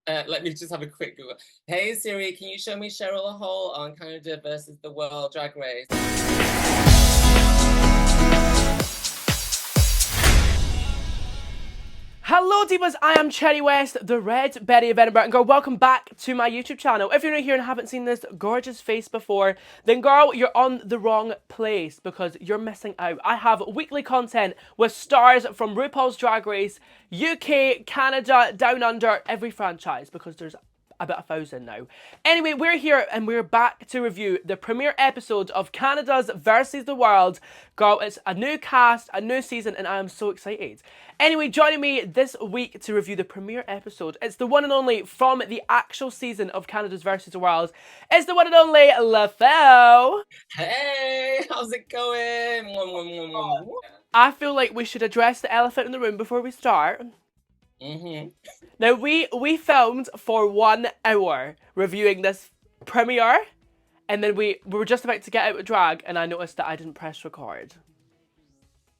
Let me just have a quick Google. Hey Siri, can you show me Cheryl Hole on Canada versus the World Drag Race? Hello divas, I am Cherry West, the Red Betty of Edinburgh, and girl, welcome back to my YouTube channel. If you're new here and haven't seen this gorgeous face before, then girl, you're on the wrong place because you're missing out. I have weekly content with stars from RuPaul's Drag Race, UK, Canada, Down Under, every franchise, because there's about 1,000 now. Anyway, we're here and we're back to review the premiere episode of Canada's versus the World. Girl, it's a new cast, a new season, and I am so excited. Anyway, joining me this week to review the premiere episode, it's the one and only from the actual season of Canada's versus the World. It's the one and only FIL. Hey, how's it going? I feel like we should address the elephant in the room before we start. Now, we filmed for 1 hour reviewing this premiere, and then we were just about to get out of drag, and I noticed that I didn't press record.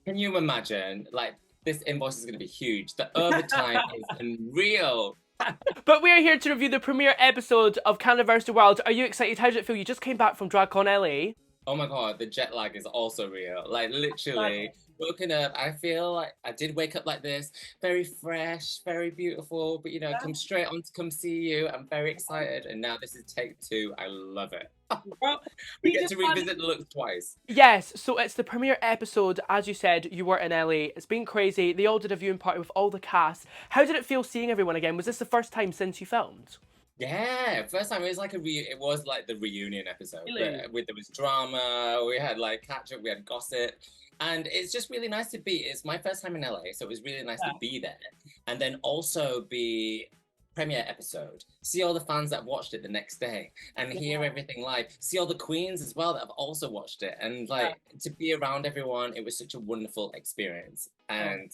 Can you imagine? Like, this invoice is going to be huge. The overtime is unreal. But we are here to review the premiere episode of Canada vs. the World. Are you excited? How did it feel? You just came back from DragCon LA. Oh my god, the jet lag is also real. Like, literally, woken up, I feel like I did wake up like this, very fresh, very beautiful, but you know, come straight on to come see you. I'm very excited, and now this is take 2. I love it. We get to revisit the looks twice. Yes, so it's the premiere episode. As you said, you were in LA. It's been crazy. They all did a viewing party with all the cast. How did it feel seeing everyone again? Was this the first time since you filmed? Yeah, first time it was like it was like the reunion episode. Really? There was drama, we had like catch up, we had gossip, and it's just really nice to be. It's my first time in LA, so it was really nice to be there, and then also be premiere episode, see all the fans that watched it the next day and hear everything live, see all the queens as well that have also watched it, and like to be around everyone. It was such a wonderful experience, and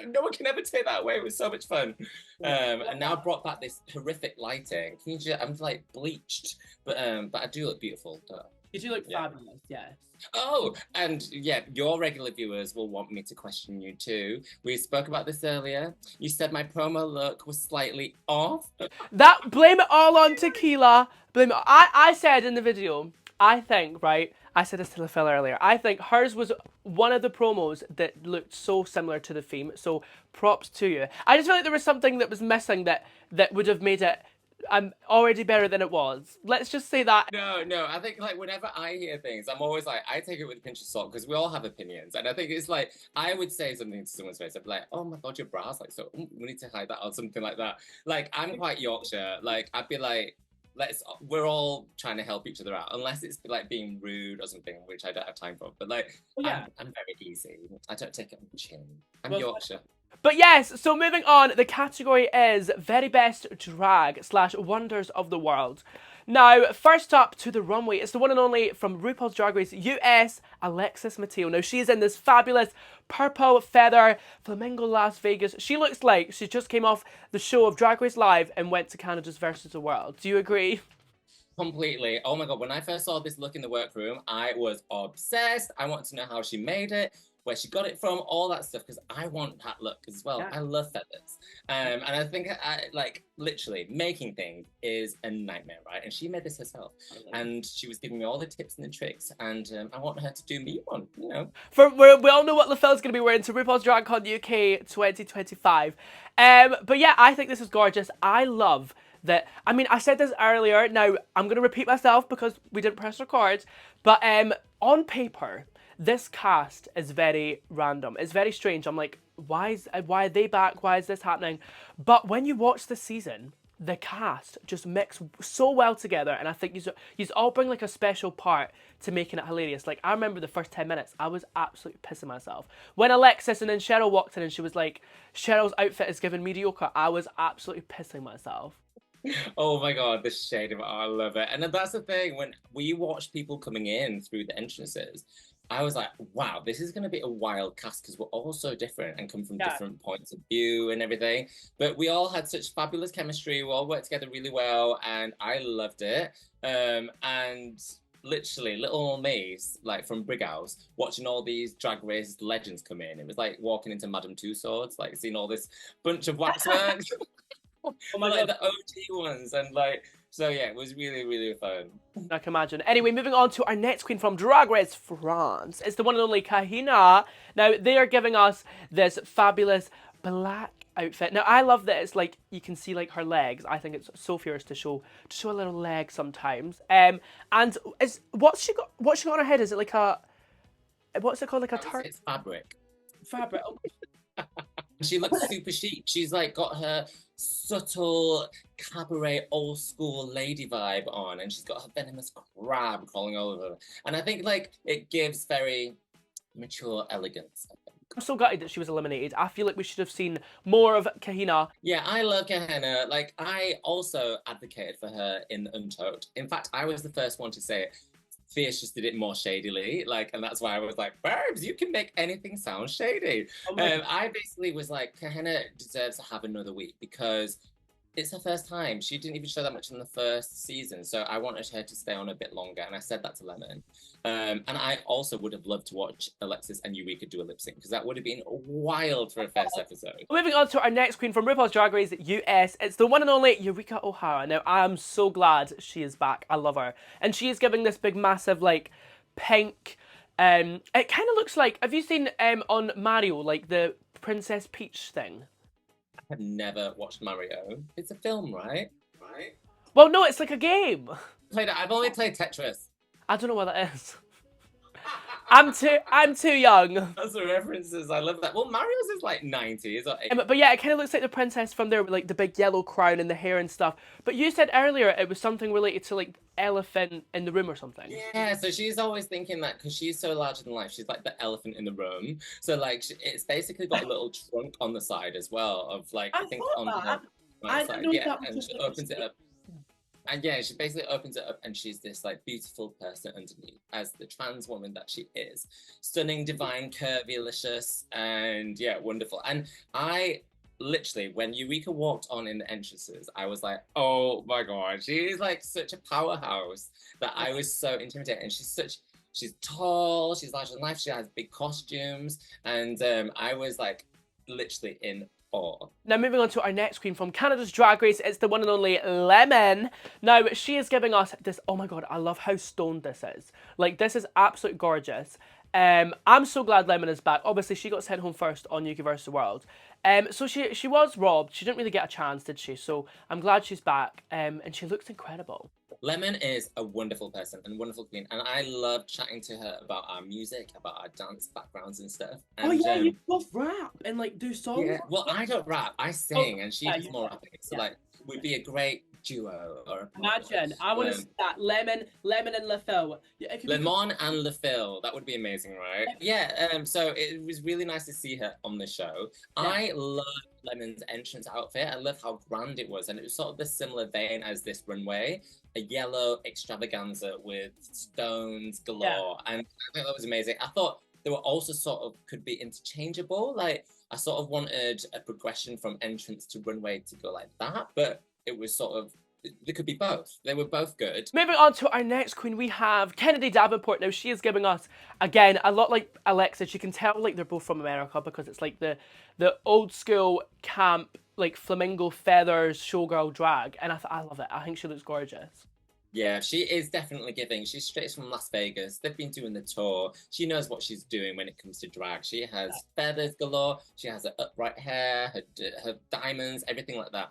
no one can ever take that away. It was so much fun. And now brought back this horrific lighting. Can you just, I'm like bleached, but I do look beautiful though. You do look fabulous, yes. Oh, and yeah, your regular viewers will want me to question you too. We spoke about this earlier. You said my promo look was slightly off. Blame it all on tequila. Blame it. I said in the video, I think, right? I said this to the fella earlier. I think hers was one of the promos that looked so similar to the theme. So props to you. I just feel like there was something that was missing that would have made it already better than it was. Let's just say that. No, I think like whenever I hear things, I'm always like, I take it with a pinch of salt because we all have opinions. And I think it's like, I would say something to someone's face. I'd be like, oh my God, your bra's like, so we need to hide that or something like that. Like, I'm quite Yorkshire. Like, I'd be like, we're all trying to help each other out, unless it's like being rude or something, which I don't have time for. But like, I'm very easy. I don't take it on the chin. I'm Yorkshire. But yes, so moving on, the category is Very Best Drag / Wonders of the World. Now, first up to the runway, it's the one and only from RuPaul's Drag Race US, Alexis Mateo. Now, she's in this fabulous purple feather flamingo Las Vegas. She looks like she just came off the show of Drag Race Live and went to Canada's versus the World. Do you agree? Completely. Oh my God, when I first saw this look in the workroom, I was obsessed. I wanted to know how she made it, where she got it from, all that stuff, because I want that look as well. I love feathers. And I think I like literally making things is a nightmare, right? And she made this herself. And she was giving me all the tips and the tricks, and I want her to do me one, you know. We all know what LaFell's going to be wearing to RuPaul's Drag Con UK 2025. But yeah, I think this is gorgeous. I love that. I mean, I said this earlier. Now, I'm going to repeat myself because we didn't press record. But on paper, this cast is very random. It's very strange. I'm like, why are they back? Why is this happening? But when you watch the season, the cast just mix so well together, and I think you all bring like a special part to making it hilarious. Like, I remember the first 10 minutes, I was absolutely pissing myself. When Alexis and then Cheryl walked in and she was like, Cheryl's outfit is giving mediocre, I was absolutely pissing myself. Oh my God, the shade of it. I love it. And that's the thing, when we watch people coming in through the entrances, I was like, wow, this is going to be a wild cast because we're all so different and come from different points of view and everything. But we all had such fabulous chemistry. We all worked together really well, and I loved it. And literally, little old me, like from Brighouse, watching all these drag race legends come in. It was like walking into Madame Tussauds, like seeing all this bunch of waxworks. Oh my Like god. the OG ones, and like so yeah, it was really really fun. I can imagine. Anyway, moving on to our next queen from Drag Race France. It's the one and only Kahina. Now, they are giving us this fabulous black outfit. Now, I love that it's like, you can see like her legs. I think it's so fierce to show a little leg sometimes. And what's she got on her head? Is it like a, what's it called? Like a It's fabric. fabric. She looks super chic. She's like got her subtle cabaret old school lady vibe on, and she's got her venomous crab crawling over her. And I think like it gives very mature elegance. I'm so gutted that she was eliminated. I feel like we should have seen more of Kahina. Yeah, I love Gehenna. Like, I also advocated for her in Untucked. In fact, I was the first one to say it. Fierce just did it more shadily, like, and that's why I was like, "Barbs, you can make anything sound shady." Oh I basically was like, Gehenna deserves to have another week because it's her first time. She didn't even show that much in the first season, so I wanted her to stay on a bit longer, and I said that to Lemon. And I also would have loved to watch Alexis and Eureka do a lip sync because that would have been wild for a first episode. Moving on to our next queen from RuPaul's Drag Race US, it's the one and only Eureka O'Hara. Now, I am so glad she is back. I love her. And she is giving this big, massive, like, pink, it kind of looks like, have you seen on Mario, like, the Princess Peach thing? I've never watched Mario. It's a film, right? Right? Well, no, it's like a game. I've only played Tetris. I don't know what that is. I'm too young. That's the references. I love that. Well, Mario's is like 90s or 80s. But yeah, it kind of looks like the princess from there with like the big yellow crown and the hair and stuff. But you said earlier it was something related to like elephant in the room or something. Yeah, so she's always thinking that because she's so larger than life, she's like the elephant in the room. So like it's basically got a little trunk on the side as well of like I think on her right side. Yeah, and she opens it up. And yeah, she basically opens it up and she's this like beautiful person underneath as the trans woman that she is. Stunning, divine, curvy, delicious, and yeah, wonderful. And I literally, when Eureka walked on in the entrances, I was like, oh my God, she's like such a powerhouse that I was so intimidated. And she's tall, she's larger than life, she has big costumes. And I was like literally in awe. Now moving on to our next queen from Canada's Drag Race, it's the one and only Lemon. Now she is giving us this, oh my god, I love how stoned this is. Like this is absolutely gorgeous. I'm so glad Lemon is back. Obviously she got sent home first on UK vs. The World. So she was robbed. She didn't really get a chance, did she? So I'm glad she's back. And she looks incredible. Lemon is a wonderful person and wonderful queen, and I love chatting to her about our music, about our dance backgrounds and stuff. And, oh yeah, you both rap and like do songs. Yeah, well, I don't rap, I sing, and she does more rapping. So like, we'd be a great duo. Or imagine, I want to see that Lemon and LaFil. Lemon and LaFil, that would be amazing, right? Yeah. So it was really nice to see her on the show. Yeah. I love Lemon's entrance outfit. I love how grand it was, and it was sort of the similar vein as this runway, a yellow extravaganza with stones galore, and I think that was amazing. I thought they were also sort of could be interchangeable. Like I sort of wanted a progression from entrance to runway to go like that, but it was sort of they could be both. They were both good. Moving on to our next queen, we have Kennedy Davenport. Now she is giving us again a lot like Alexis. You can tell like they're both from America because it's like the old school camp like flamingo feathers showgirl drag, and I love it. I think she looks gorgeous. Yeah, she is definitely giving. She's straight from Las Vegas. They've been doing the tour. She knows what she's doing when it comes to drag. She has feathers galore. She has her upright hair, her diamonds, everything like that.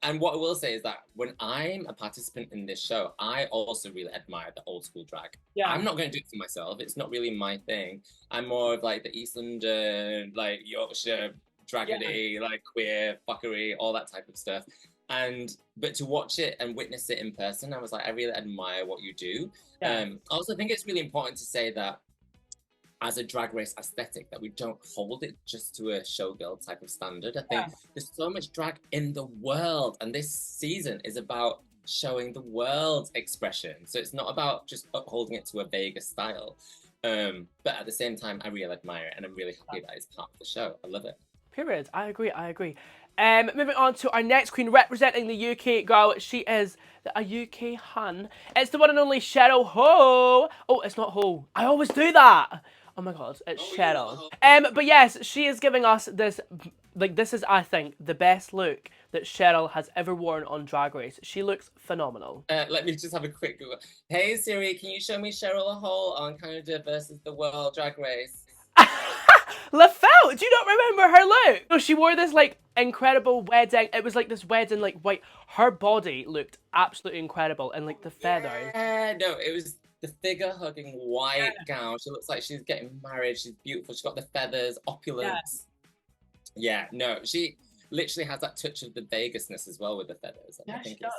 And what I will say is that when I'm a participant in this show, I also really admire the old school drag. Yeah. I'm not going to do it for myself. It's not really my thing. I'm more of like the East London, like Yorkshire, dragony, like queer, fuckery, all that type of stuff. But to watch it and witness it in person, I was like, I really admire what you do. I also think it's really important to say that as a drag race aesthetic, that we don't hold it just to a showgirl type of standard. I think there's so much drag in the world, and this season is about showing the world's expression. So it's not about just upholding it to a Vegas style. But at the same time, I really admire it, and I'm really happy that it's part of the show. I love it. Period. I agree. Moving on to our next queen representing the UK girl. She is a UK hun. It's the one and only Cheryl Ho. Oh, it's not Ho. I always do that. Oh my god, it's Cheryl. But yes, she is giving us this, like this is, I think, the best look that Cheryl has ever worn on Drag Race. She looks phenomenal. Let me just have a quick Google. Hey Siri, can you show me Cheryl Hole on Canada versus the World Drag Race? LaFell, do you not remember her look? So she wore this like incredible wedding. It was like this wedding like white. Her body looked absolutely incredible, and like the feathers. Yeah, no, it was the figure hugging white gown. She looks like she's getting married. She's beautiful. She's got the feathers, opulence. Yeah, no, she literally has that touch of the Vegasness as well with the feathers. Yeah, I think she does.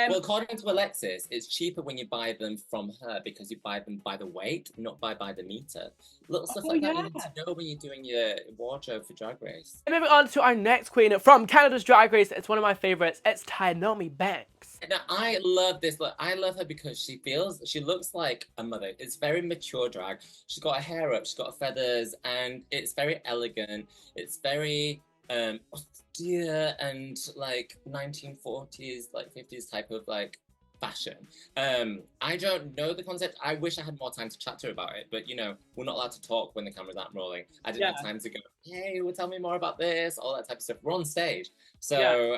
Well, according to Alexis, it's cheaper when you buy them from her because you buy them by the weight, not by the meter. Little stuff like that you need to know when you're doing your wardrobe for Drag Race. And moving on to our next queen from Canada's Drag Race. It's one of my favorites. It's Tainomi Banks. Now, I love this look. I love her because she looks like a mother. It's very mature drag. She's got her hair up, she's got her feathers, and it's very elegant. It's very austere and like 1940s, like 50s type of like fashion. I don't know the concept. I wish I had more time to chat to her about it, but you know, we're not allowed to talk when the cameras aren't rolling. I didn't have time to go, hey, well, tell me more about this, all that type of stuff. We're on stage. So,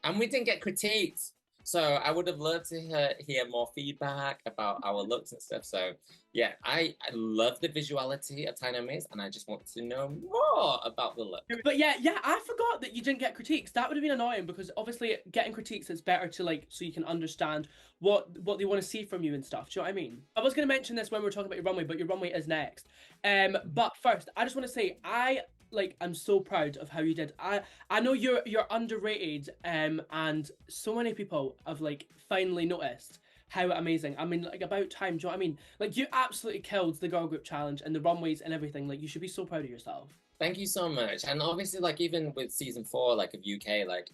and we didn't get critiqued. So I would have loved to hear more feedback about our looks and stuff. So yeah, I love the visuality of Tainomi's, and I just want to know more about the look. But yeah, I forgot that you didn't get critiques. That would have been annoying because obviously getting critiques is better to like so you can understand what they want to see from you and stuff. Do you know what I mean? I was going to mention this when we were talking about your runway, but your runway is next. But first, I just want to say I'm so proud of how you did. I know you're underrated, and so many people have like finally noticed how amazing. I mean, like about time. Do you know what I mean? Like you absolutely killed the girl group challenge and the runways and everything. Like you should be so proud of yourself. Thank you so much. And obviously, like even with season 4, like of UK, like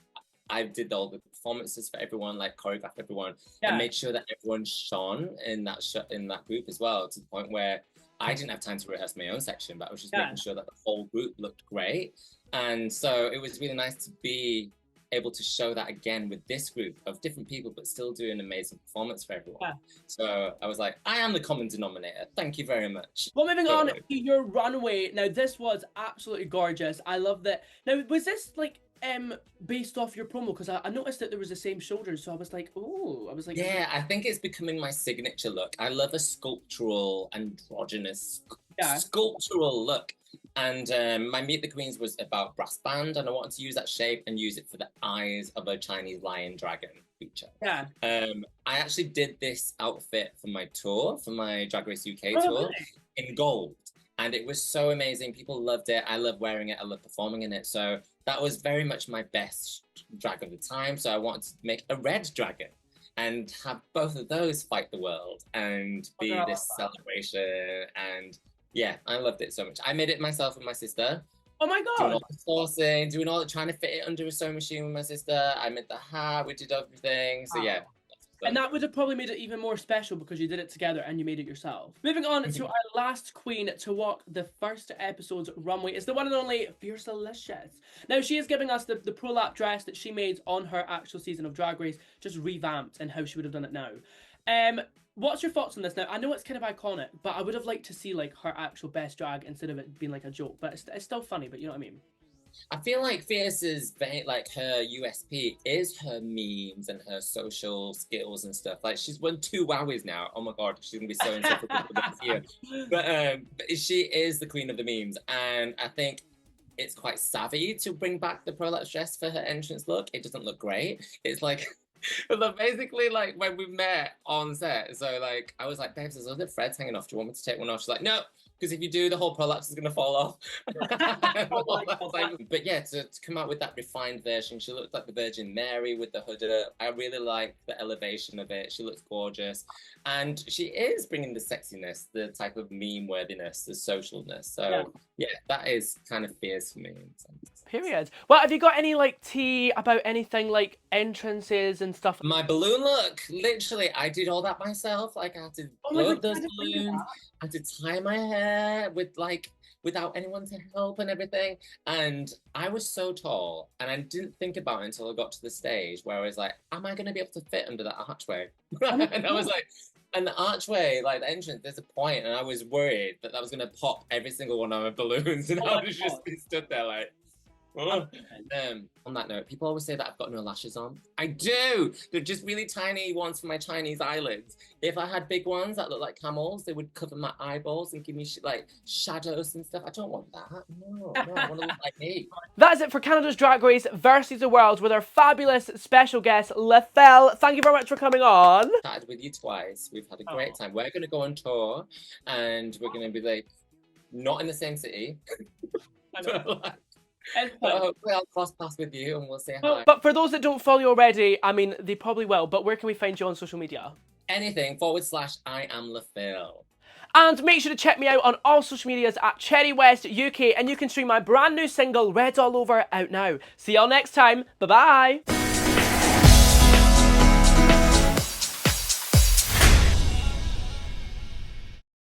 I did all the performances for everyone, like choreographed everyone, and made sure that everyone shone in that group as well, to the point where I didn't have time to rehearse my own section, but I was just making sure that the whole group looked great. And so it was really nice to be able to show that again with this group of different people, but still do an amazing performance for everyone. So I was like, I am the common denominator. Thank you very much. Well, moving on to your runway. Now, this was absolutely gorgeous. I love that. Now, was this like based off your promo? Because I noticed that there was the same shoulders, so I was like, oh, yeah, I think it's becoming my signature look. I love a sculptural, androgynous, sculptural look. And my Meet the Queens was about brass band, and I wanted to use that shape and use it for the eyes of a Chinese lion dragon feature. I actually did this outfit for my tour, for my Drag Race UK tour, in gold. And it was so amazing. People loved it. I love wearing it. I love performing in it. So that was very much my best drag of the time. So I wanted to make a red dragon and have both of those fight the world and be this celebration. And yeah, I loved it so much. I made it myself with my sister. Oh my God. Doing all the sourcing, trying to fit it under a sewing machine with my sister. I made the hat, we did everything. So yeah. And that would have probably made it even more special because you did it together and you made it yourself. Moving on to our last queen to walk the first episode's runway is the one and only Fierce Delicious. Now, she is giving us the prolap dress that she made on her actual season of Drag Race, just revamped and how she would have done it now. What's your thoughts on this now? I know it's kind of iconic, but I would have liked to see like her actual best drag instead of it being like a joke. But it's still funny, but you know what I mean? I feel like Fierce's, like, her USP is her memes and her social skills and stuff. Like, she's won 2 Wowies now. Oh my God, she's gonna be so insufferable this year. But she is the queen of the memes, and I think it's quite savvy to bring back the prolapse dress for her entrance look. It doesn't look great. It's like, but basically, like, when we met on set, so like, I was like, babes, there's other threads hanging off. Do you want me to take one off? She's like, no. Because if you do, the whole prolapse is going to fall off. But yeah, to come out with that refined version, she looked like the Virgin Mary with the hood up. I really like the elevation of it. She looks gorgeous. And she is bringing the sexiness, the type of meme worthiness, the socialness. So yeah, that is kind of fierce for me. Period. Well, have you got any like tea about anything like entrances and stuff? My balloon look, literally, I did all that myself. Like, I had to blow up those balloons. I had to tie my hair without anyone to help and everything. And I was so tall, and I didn't think about it until I got to the stage where I was like, am I going to be able to fit under that archway? And I was like, and the archway, like the entrance, there's a point, and I was worried that was going to pop every single one of my balloons, and I would just be stood there like, On that note, people always say that I've got no lashes on. I do. They're just really tiny ones for my Chinese eyelids. If I had big ones that look like camels, they would cover my eyeballs and give me like shadows and stuff. I don't want that. No, I want to look like me. That is it for Canada's Drag Race versus the World with our fabulous special guest, FIL. Thank you very much for coming on. Chatted with you twice. We've had a great time. We're going to go on tour and we're going to be like, not in the same city. But hopefully I'll cross paths with you and we'll say hi. But for those that don't follow you already, I mean, they probably will, but where can we find you on social media? Anything / I am LaFil. And make sure to check me out on all social medias at Cherry West UK, and you can stream my brand new single, Red All Over, out now. See y'all next time. Bye-bye.